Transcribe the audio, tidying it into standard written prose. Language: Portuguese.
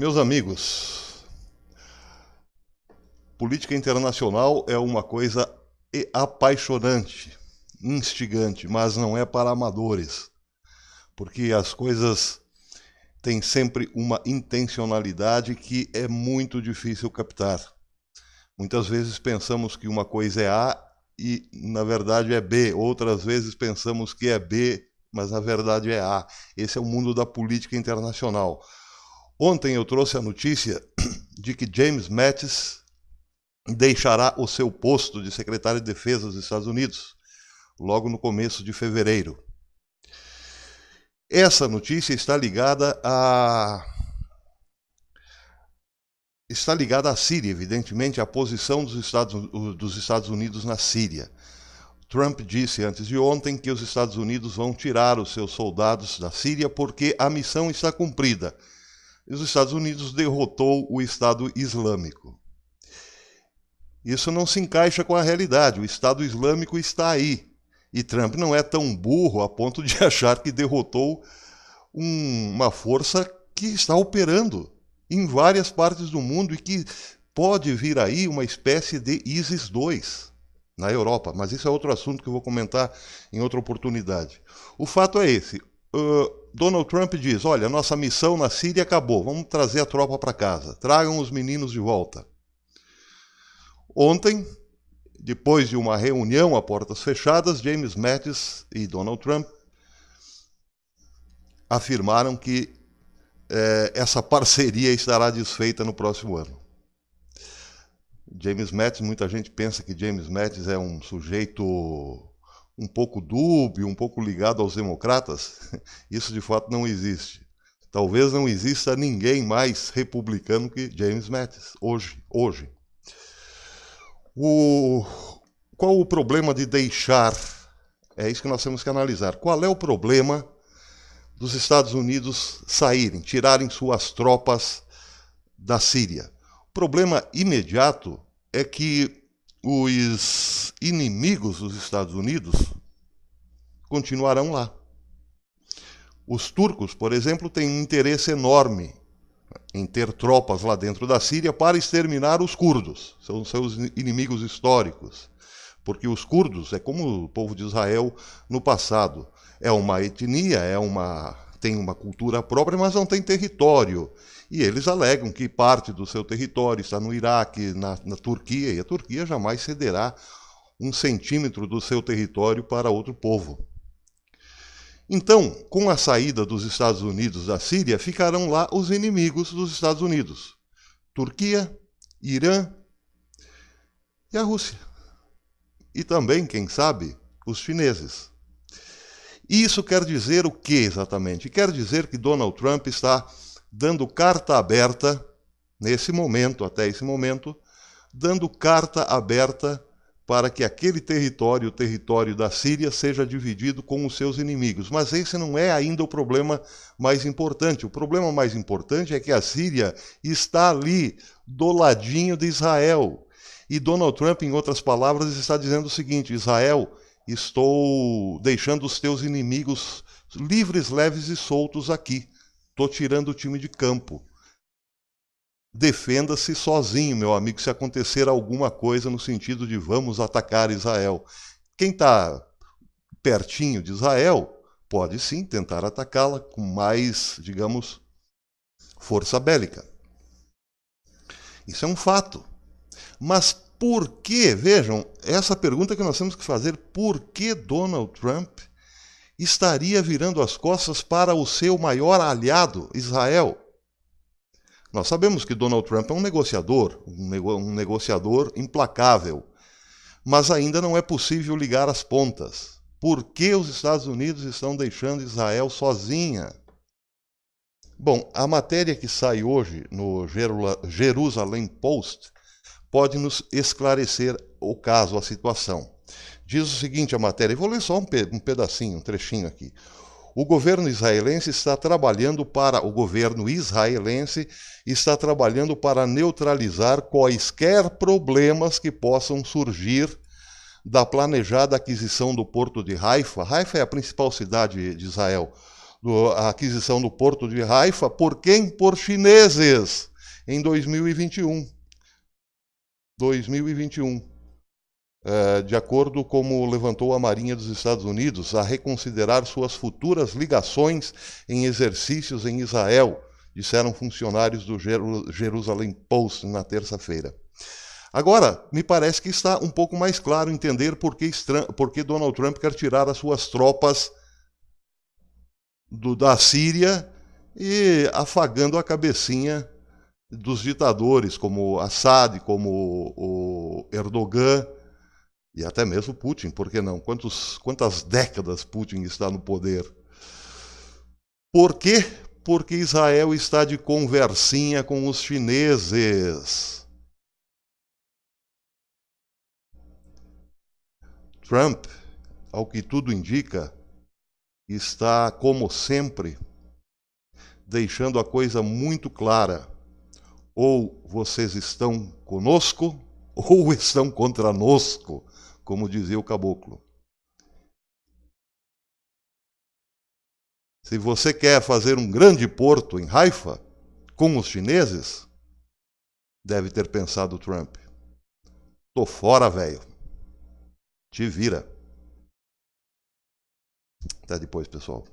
Meus amigos, política internacional é uma coisa apaixonante, instigante, mas não é para amadores, porque as coisas têm sempre uma intencionalidade que é muito difícil captar. Muitas vezes pensamos que uma coisa é A e na verdade é B, outras vezes pensamos que é B, mas na verdade é A. Esse é o mundo da política internacional. Ontem eu trouxe a notícia de que James Mattis deixará o seu posto de secretário de Defesa dos Estados Unidos logo no começo de fevereiro. Essa notícia está ligada à Síria, evidentemente, à posição dos Estados Unidos na Síria. Trump disse antes de ontem que os Estados Unidos vão tirar os seus soldados da Síria porque a missão está cumprida. Os Estados Unidos derrotou o Estado Islâmico. Isso não se encaixa com a realidade. O Estado Islâmico está aí. E Trump não é tão burro a ponto de achar que derrotou uma força que está operando em várias partes do mundo e que pode vir aí uma espécie de ISIS-2 na Europa. Mas isso é outro assunto que eu vou comentar em outra oportunidade. O fato é esse. Donald Trump diz, olha, nossa missão na Síria acabou, vamos trazer a tropa para casa, tragam os meninos de volta. Ontem, depois de uma reunião a portas fechadas, James Mattis e Donald Trump afirmaram que essa parceria estará desfeita no próximo ano. James Mattis, muita gente pensa que James Mattis é um sujeito um pouco dúbio, um pouco ligado aos democratas. Isso de fato não existe. Talvez não exista ninguém mais republicano que James Mattis, hoje. Qual o problema de deixar? É isso que nós temos que analisar. Qual é o problema dos Estados Unidos saírem, tirarem suas tropas da Síria? O problema imediato é que os inimigos dos Estados Unidos continuarão lá. Os turcos, por exemplo, têm um interesse enorme em ter tropas lá dentro da Síria para exterminar os curdos, são seus inimigos históricos. Porque os curdos é como o povo de Israel no passado. É uma etnia, tem uma cultura própria, mas não tem território. E eles alegam que parte do seu território está no Iraque, na Turquia, e a Turquia jamais cederá 1 centímetro do seu território para outro povo. Então, com a saída dos Estados Unidos da Síria, ficarão lá os inimigos dos Estados Unidos. Turquia, Irã e a Rússia. E também, quem sabe, os chineses. Isso quer dizer o que exatamente? Quer dizer que Donald Trump está dando carta aberta, nesse momento, até esse momento, dando carta aberta para que aquele território, o território da Síria, seja dividido com os seus inimigos. Mas esse não é ainda o problema mais importante. O problema mais importante é que a Síria está ali, do ladinho de Israel. E Donald Trump, em outras palavras, está dizendo o seguinte, Israel, estou deixando os teus inimigos livres, leves e soltos aqui. Estou tirando o time de campo. Defenda-se sozinho, meu amigo, se acontecer alguma coisa no sentido de vamos atacar Israel. Quem está pertinho de Israel pode sim tentar atacá-la com mais, digamos, força bélica. Isso é um fato. Mas por que, vejam, essa pergunta que nós temos que fazer, por que Donald Trump estaria virando as costas para o seu maior aliado, Israel? Nós sabemos que Donald Trump é um negociador implacável, mas ainda não é possível ligar as pontas. Por que os Estados Unidos estão deixando Israel sozinha? Bom, a matéria que sai hoje no Jerusalem Post pode nos esclarecer o caso, a situação. Diz o seguinte a matéria, vou ler só um pedacinho, um trechinho aqui. O governo israelense está trabalhando para neutralizar quaisquer problemas que possam surgir da planejada aquisição do porto de Haifa. Haifa é a principal cidade de Israel, a aquisição do porto de Haifa, por quem? Por chineses, em 2021. 2021. De acordo com como levantou a Marinha dos Estados Unidos, a reconsiderar suas futuras ligações em exercícios em Israel, disseram funcionários do Jerusalem Post na terça-feira. Agora, me parece que está um pouco mais claro entender por que Donald Trump quer tirar as suas tropas da Síria e afagando a cabecinha dos ditadores, como Assad, como o Erdogan, e até mesmo Putin, por que não? Quantas décadas Putin está no poder? Por quê? Porque Israel está de conversinha com os chineses. Trump, ao que tudo indica, está, como sempre, deixando a coisa muito clara. Ou vocês estão conosco, ou estão contra nosco, como dizia o caboclo. Se você quer fazer um grande porto em Haifa, com os chineses, deve ter pensado Trump. Tô fora, velho. Te vira. Até depois, pessoal.